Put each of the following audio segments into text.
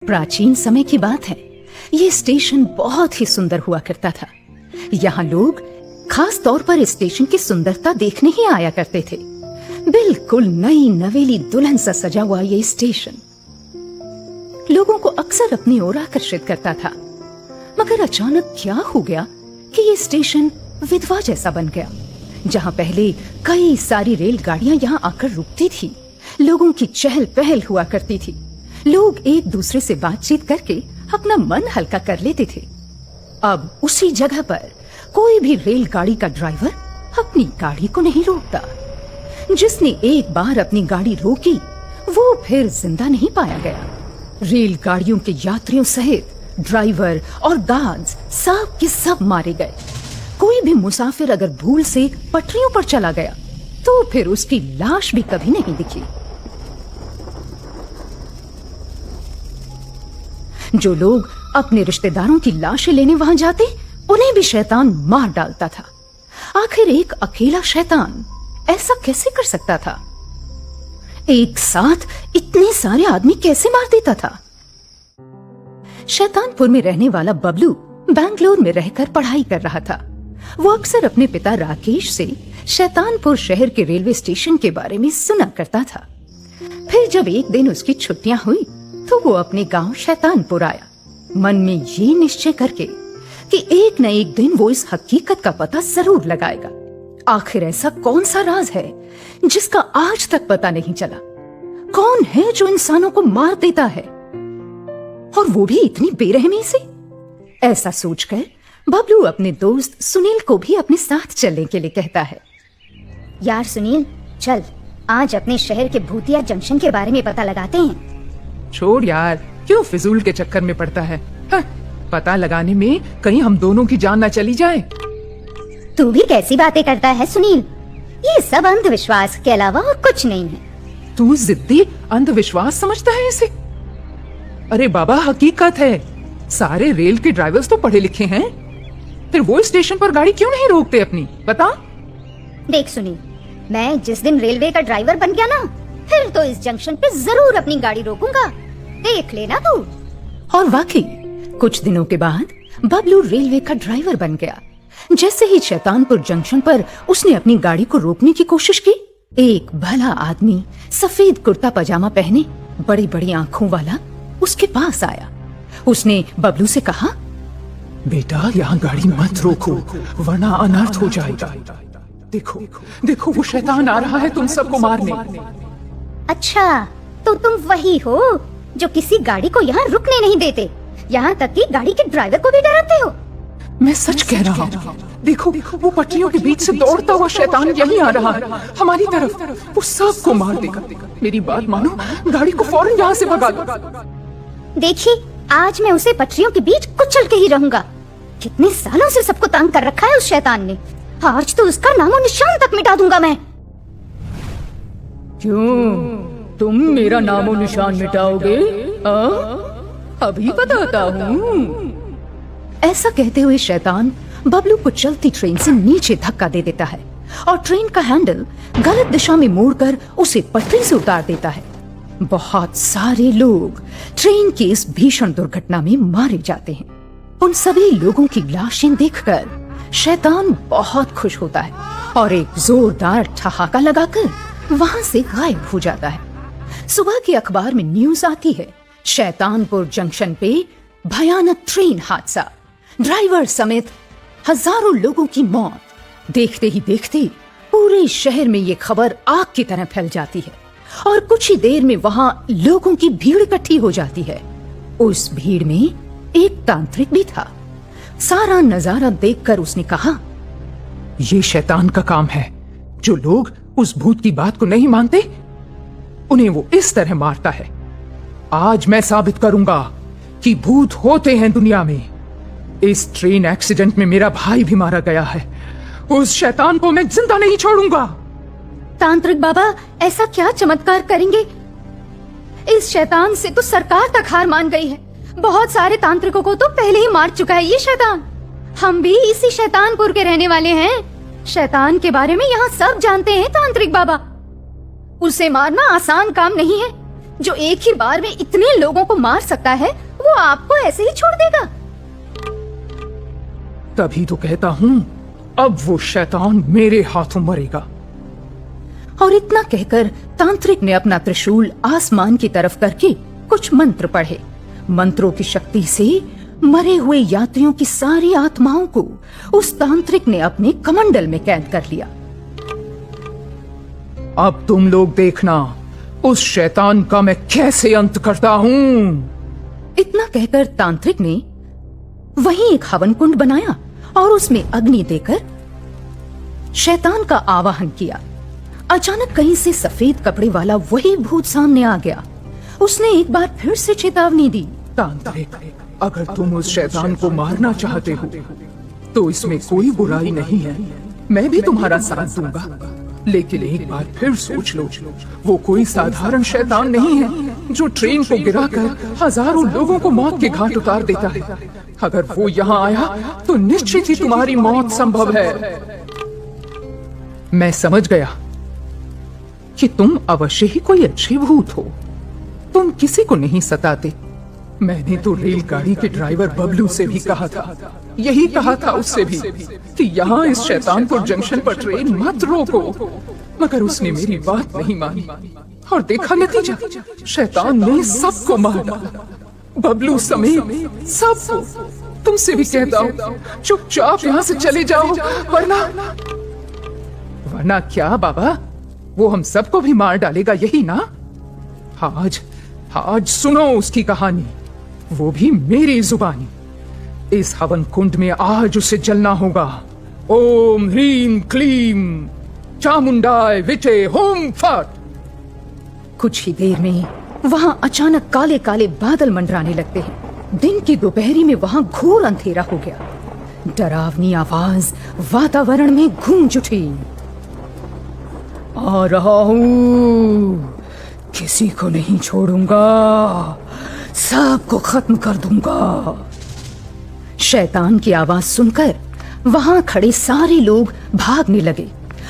प्राचीन समय की बात है। ये स्टेशन बहुत ही सुंदर हुआ करता था। यहाँ लोग खास तौर पर इस स्टेशन की सुंदरता देखने ही आया करते थे। बिल्कुल नई नवेली दुल्हन सा सजा हुआ ये स्टेशन लोगों को अक्सर अपनी ओर आकर्षित करता था। मगर अचानक क्या हो गया कि ये स्टेशन विधवा जैसा बन गया। जहाँ पहले कई सारी रेलगाड़ियां यहाँ आकर रुकती थी, लोगों की चहल पहल हुआ करती थी, लोग एक दूसरे से बातचीत करके अपना मन हल्का कर लेते थे। अब उसी जगह पर कोई भी रेलगाड़ी का ड्राइवर अपनी गाड़ी को नहीं रोकता। जिसने एक बार अपनी गाड़ी रोकी वो फिर जिंदा नहीं पाया गया। रेलगाड़ियों के यात्रियों सहित ड्राइवर और गार्ड्स सब के सब मारे गए। कोई भी मुसाफिर अगर भूल से पटरियों पर चला गया तो फिर उसकी लाश भी कभी नहीं दिखी। जो लोग अपने रिश्तेदारों की लाशें लेने वहां जाते उन्हें भी शैतान मार डालता था। आखिर एक अकेला शैतान ऐसा कैसे कर सकता था? एक साथ इतने सारे आदमी कैसे मार देता था? शैतानपुर में रहने वाला बबलू बैंगलोर में रहकर पढ़ाई कर रहा था। वो अक्सर अपने पिता राकेश से शैतानपुर शहर के रेलवे स्टेशन के बारे में सुना करता था। फिर जब एक दिन उसकी छुट्टियां हुई तो वो अपने गांव शैतानपुर आया, मन में ये निश्चय करके कि एक न एक दिन वो इस हकीकत का पता जरूर लगाएगा। आखिर ऐसा कौन सा राज है जिसका आज तक पता नहीं चला? कौन है जो इंसानों को मार देता है, और वो भी इतनी बेरहमी से? ऐसा सोचकर बबलू अपने दोस्त सुनील को भी अपने साथ चलने के लिए कहता है। यार सुनील, चल आज अपने शहर के भूतिया जंक्शन के बारे में पता लगाते हैं। छोड़ यार, क्यों फिजूल के चक्कर में पड़ता है? पता लगाने में कहीं हम दोनों की जान ना चली जाए। तू भी कैसी बातें करता है सुनील? ये सब अंधविश्वास के अलावा और कुछ नहीं है। तू जिद्दी अंधविश्वास समझता है इसे? अरे बाबा, हकीकत है। सारे रेल के ड्राइवर्स तो पढ़े लिखे हैं, फिर वो स्टेशन पर गाड़ी क्यों नहीं रोकते अपनी? बता। देख सुनील, मैं जिस दिन रेलवे का ड्राइवर बन गया ना, फिर तो इस जंक्शन पे जरूर अपनी गाड़ी रोकूंगा, देख लेना तू। और वाकई कुछ दिनों के बाद बबलू रेलवे का ड्राइवर बन गया। जैसे ही शैतानपुर जंक्शन पर उसने अपनी गाड़ी को रोकने की कोशिश की, एक भला आदमी सफेद कुर्ता पजामा पहने, बड़ी बड़ी आंखों वाला उसके पास आया। उसने बबलू से कहा, बेटा यहाँ गाड़ी मत रोको वरना अनर्थ हो जाएगा। देखो देखो, वो शैतान आ रहा है तुम सबको मारने। अच्छा, तो तुम वही हो जो किसी गाड़ी को यहाँ रुकने नहीं देते, यहाँ तक कि गाड़ी के ड्राइवर को भी डराते हो। मैं सच कह रहा हूँ। देखो वो पटरियों के बीच से दौड़ता हुआ शैतान यहीं आ रहा है हमारी तरफ। वो सबको मार देगा। मेरी बात मानो, गाड़ी को फौरन यहाँ से भगा दो। देखिए, आज मैं उसे पटरियों के बीच कुचल के ही रहूंगा। कितने सालों से सबको तंग कर रखा है उस शैतान ने। आज तो उसका नामो निशान तक मिटा दूंगा मैं। क्यों तुम मेरा नामो निशान मिटाओगे? अभी बताता हूँ। ऐसा कहते हुए शैतान बबलू को चलती ट्रेन से नीचे धक्का दे देता है और ट्रेन का हैंडल गलत दिशा में मोड़कर उसे पटरी से उतार देता है। बहुत सारे लोग ट्रेन की इस भीषण दुर्घटना में मारे जाते हैं। उन सभी लोगों की लाशें देखकर शैतान बहुत खुश होता है और एक जोरदार ठहाका लगाकर वहां से गायब हो जाता है। सुबह के अखबार में न्यूज आती है, शैतानपुर जंक्शन पे भयानक ट्रेन हादसा, ड्राइवर समेत हजारों लोगों की मौत। देखते ही देखते पूरे शहर में ये खबर आग की तरह फैल जाती है और कुछ ही देर में वहां लोगों की भीड़ इकट्ठी हो जाती है। उस भीड़ में एक तांत्रिक भी था। सारा नजारा देखकर उसने कहा, ये शैतान का काम है। जो लोग उस भूत की बात को नहीं मानते उन्हें वो इस तरह मारता है। आज मैं साबित करूंगा कि भूत होते हैं दुनिया में। इस ट्रेन एक्सीडेंट में मेरा भाई भी मारा गया है। उस शैतान को मैं जिंदा नहीं छोड़ूंगा। तांत्रिक बाबा, ऐसा क्या चमत्कार करेंगे? इस शैतान से तो सरकार तक हार मान गई है। बहुत सारे तांत्रिकों को तो पहले ही मार चुका है ये शैतान। हम भी इसी शैतानपुर के रहने वाले हैं। शैतान के बारे में यहाँ सब जानते हैं तांत्रिक बाबा। उसे मारना आसान काम नहीं है। जो एक ही बार में इतने लोगों को मार सकता है, वो आपको ऐसे ही छोड़ देगा? तभी तो कहता हूं, अब वो शैतान मेरे हाथों मरेगा। और इतना कहकर तांत्रिक ने अपना त्रिशूल आसमान की तरफ करके कुछ मंत्र पढ़े। मंत्रों की शक्ति से मरे हुए यात्रियों की सारी आत्माओं को उस तांत्रिक ने अपने कमंडल में कैद कर लिया। अब तुम लोग देखना उस शैतान का मैं कैसे अंत करता हूं। इतना कहकर तांत्रिक ने वहीं एक हवन कुंड बनाया और उसमें अग्नि देकर शैतान का आवाहन किया। अचानक कहीं से सफेद कपड़े वाला वही भूत सामने आ गया। उसने एक बार फिर से चेतावनी दी। तांत्रिक, अगर तुम उस शैतान को मारना चाहते हो तो इसमें कोई बुराई नहीं है, मैं भी तुम्हारा साथ दूंगा। लेकिन एक बार फिर सोच लो, वो कोई साधारण शैतान नहीं है जो ट्रेन को गिराकर हजारों लोगों को मौत के घाट उतार देता है। अगर वो यहाँ आया तो निश्चित ही तुम्हारी मौत संभव है। मैं समझ गया कि तुम अवश्य ही कोई अच्छे भूत हो। तुम किसी को नहीं सताते। मैंने तो रेलगाड़ी के ड्राइवर बबलू से भी कहा था, यही कहा था उससे भी कि यहाँ इस शैतानपुर जंक्शन पर ट्रेन मत रोको, मगर उसने मेरी बात नहीं मानी। और देखा नतीजा, शैतान ने सबको मार डाला, बबलू समेत सबको। तुमसे भी कहता हूँ, चुपचाप यहाँ से चले जाओ, वरना क्या बाबा, वो हम सबको भी मार डालेगा, यही ना? आज सुनो उसकी कहानी, वो भी मेरी जुबानी। इस हवन कुंड में आज उसे जलना होगा। ओम ह्रीम क्लीम चामुंडाय विचे होम फट। कुछ ही देर में वहां अचानक काले काले बादल मंडराने लगते हैं। दिन की दोपहरी में वहां घोर अंधेरा हो गया। डरावनी आवाज वातावरण में गूंज उठी। आ रहा हूं, किसी को नहीं छोड़ूंगा, सबको खत्म कर दूंगा। शैतान की आवाज सुनकर वहां खड़े सारे लोग भागने लगे।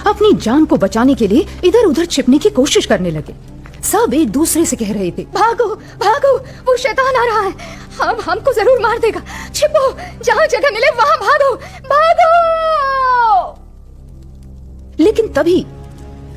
अपनी जान को बचाने के लिए इधर उधर छिपने की कोशिश करने लगे। सब एक दूसरे से कह रहे थे, भागो भागो, वो शैतान आ रहा है, हमको जरूर मार देगा। छिपो, जहां जगह मिले वहां भागो भागो। लेकिन तभी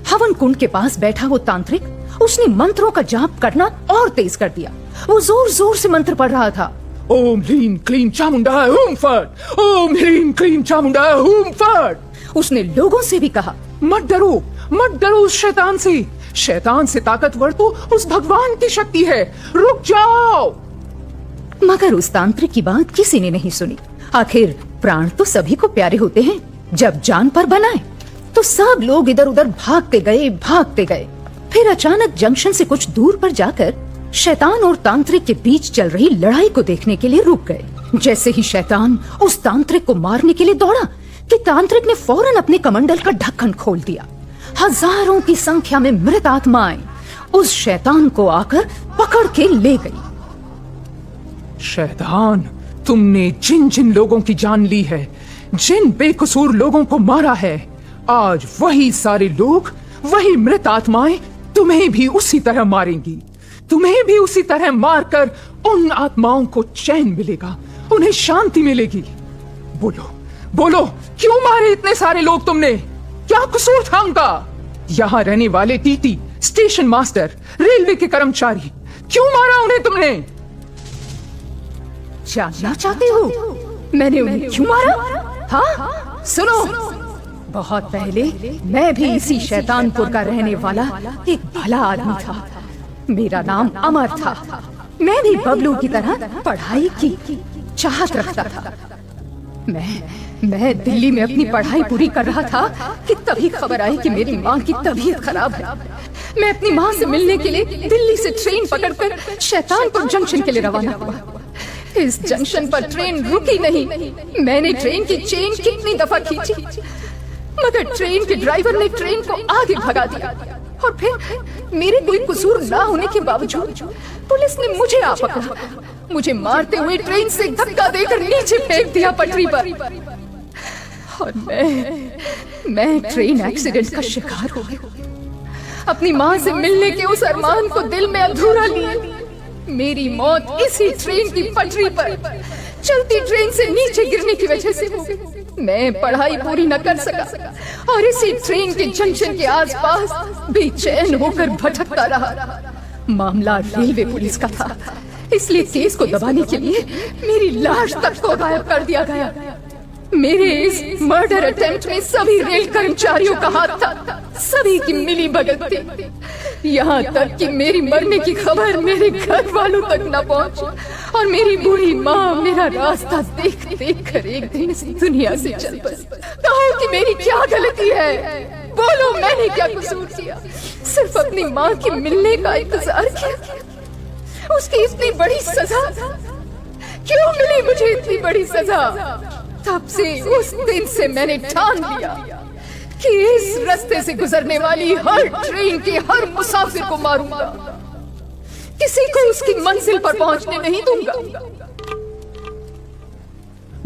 हवन कुंड के पास बैठा वो तांत्रिक, उसने मंत्रों का जाप करना और तेज कर दिया। वो जोर जोर से मंत्र पढ़ रहा था। ओम ह्रीम क्लीम चामुंडाय हुम फट, ओम ह्रीम क्लीम चामुंडाय हुम फट। उसने लोगों से भी कहा, मत डरो उस शैतान से। शैतान से ताकतवर तो उस भगवान की शक्ति है, रुक जाओ। मगर उस तांत्रिक की बात किसी ने नहीं सुनी। आखिर प्राण तो सभी को प्यारे होते हैं। जब जान पर बनाए तो सब लोग इधर उधर भागते गए। फिर अचानक जंक्शन से कुछ दूर पर जाकर शैतान और तांत्रिक के बीच चल रही लड़ाई को देखने के लिए रुक गए। जैसे ही शैतान उस तांत्रिक को मारने के लिए दौड़ा कि तांत्रिक ने फौरन अपने कमंडल का ढक्कन खोल दिया। हजारों की संख्या में मृत आत्माएं उस शैतान को आकर पकड़ के ले गई। शैतान, तुमने जिन जिन लोगों की जान ली है, जिन बेकसूर लोगों को मारा है, आज वही सारे लोग, वही मृत आत्माएं तुम्हें भी उसी तरह मारेंगी। तुम्हें भी उसी तरह मारकर उन आत्माओं को चैन मिलेगा, उन्हें शांति मिलेगी। बोलो, क्यों मारे इतने सारे लोग तुमने? क्या कसूर था उनका? यहाँ रहने वाले टीटी, स्टेशन मास्टर, रेलवे के कर्मचारी, क्यों मारा उन्हें तुमने? जानना चाहते हो मैंने उन्हें क्यों मारा? हाँ, सुनो। बहुत पहले मैं भी इसी शैतानपुर का रहने वाला एक भला आदमी था। मेरा नाम अमर था। मैं भी बबलू की तरह पढ़ाई की चाहत रखता था। मैं दिल्ली में अपनी पढ़ाई पूरी कर रहा था कि तभी खबर आई कि मेरी माँ की तबीयत खराब है। मैं अपनी माँ से मिलने के लिए दिल्ली से ट्रेन पकड़कर शैतानपुर जंक्शन के लिए रवाना हुआ। इस जंक्शन पर ट्रेन रुकी नहीं। मैंने ट्रेन की चेन कितनी दफा खींची, मगर ट्रेन के ड्राइवर ने ट्रेन को आगे भगा दिया। और फिर मेरे कोई कसूर ना होने के बावजूद पुलिस ने मुझे आ पकड़ा। मुझे मारते हुए ट्रेन से धक्का देकर नीचे फेंक दिया पटरी पर। और मैं ट्रेन एक्सीडेंट का शिकार हो गई। अपनी माँ से मिलने के उस अरमान को दिल में अधूरा लिए। मेरी मौत इसी ट्रेन की पटरी पर चलती ट्रेन से नीचे गिरने की वजह से हो गई। मैं पढ़ाई पूरी न कर सका और इसी ट्रेन के जंक्शन के आसपास बेचैन होकर भटकता रहा। मामला रेलवे पुलिस का था, इसलिए केस को दबाने के लिए मेरी लाश तक को गायब कर दिया गया। मेरे इस मर्डर अटेम्प्ट में सभी रेल कर्मचारियों का हाथ था, सभी की मिली भगत थी। यहाँ तक कि मेरी मरने की खबर मेरे घर वालों तक न पहुंची और मेरी बूढ़ी माँ मेरा रास्ता देख देख कर एक दिन इस दुनिया से चल पड़ी। कहो कि मेरी क्या गलती है? बोलो, मैंने क्या कसूर किया? सिर्फ अपनी माँ के मिलने का इंतजार किया। उसकी इतनी बड़ी सजा क्यों मिली मुझे? इतनी बड़ी सजा? तब से उस दिन से मैंने ठान लिया कि इस रास्ते से गुजरने वाली हर ट्रेन के हर मुसाफिर को मारूंगा, किसी को उसकी मंजिल पर पहुंचने नहीं दूंगा।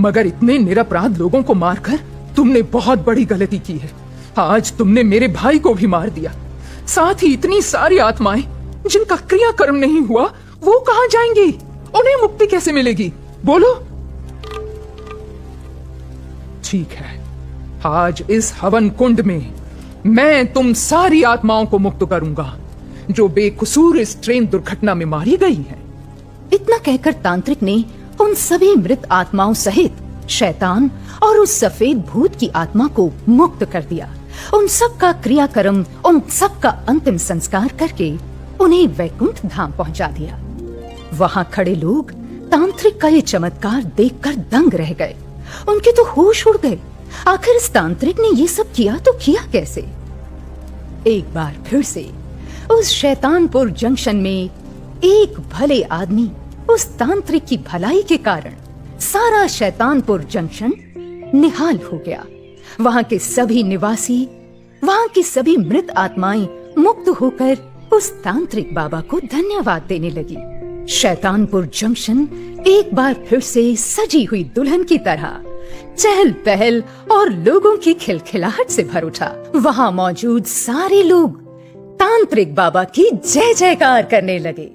मगर इतने निरपराध लोगों को मारकर तुमने बहुत बड़ी गलती की है। आज तुमने मेरे भाई को भी मार दिया, साथ ही इतनी सारी आत्माएं जिनका क्रियाकर्म नहीं हुआ वो कहां जाएंगी? उन्हें मुक्ति कैसे मिलेगी? बोलो। ठीक है, आज इस हवन कुंड में मैं तुम सारी आत्माओं को मुक्त करूंगा जो बेकसूर इस ट्रेन दुर्घटना में मारी गई हैं। इतना कहकर तांत्रिक ने उन सभी मृत आत्माओं सहित शैतान और उस सफेद भूत की आत्मा को मुक्त कर दिया। उन सब का क्रियाकर्म, उन सब का अंतिम संस्कार करके उन्हें वैकुंठ धाम पहुंचा दिया। वहां खड़े लोग तांत्रिक का ये चमत्कार देखकर दंग रह गए। उनके तो होश उड़ गए। आखिर इस तांत्रिक ने ये सब किया तो किया कैसे? एक बार फिर से उस शैतानपुर जंक्शन में एक भले आदमी उस तांत्रिक की भलाई के कारण सारा शैतानपुर जंक्शन निहाल हो गया। वहां के सभी निवासी, वहां की सभी मृत आत्माएं मुक्त होकर उस तांत्रिक बाबा को धन्यवाद देने लगी। शैतानपुर जंक्शन एक बार फिर से सजी हुई दुल्हन की तरह चहल पहल और लोगों की खिलखिलाहट से भर उठा। वहां मौजूद सारे लोग तांत्रिक बाबा की जय जयकार करने लगे।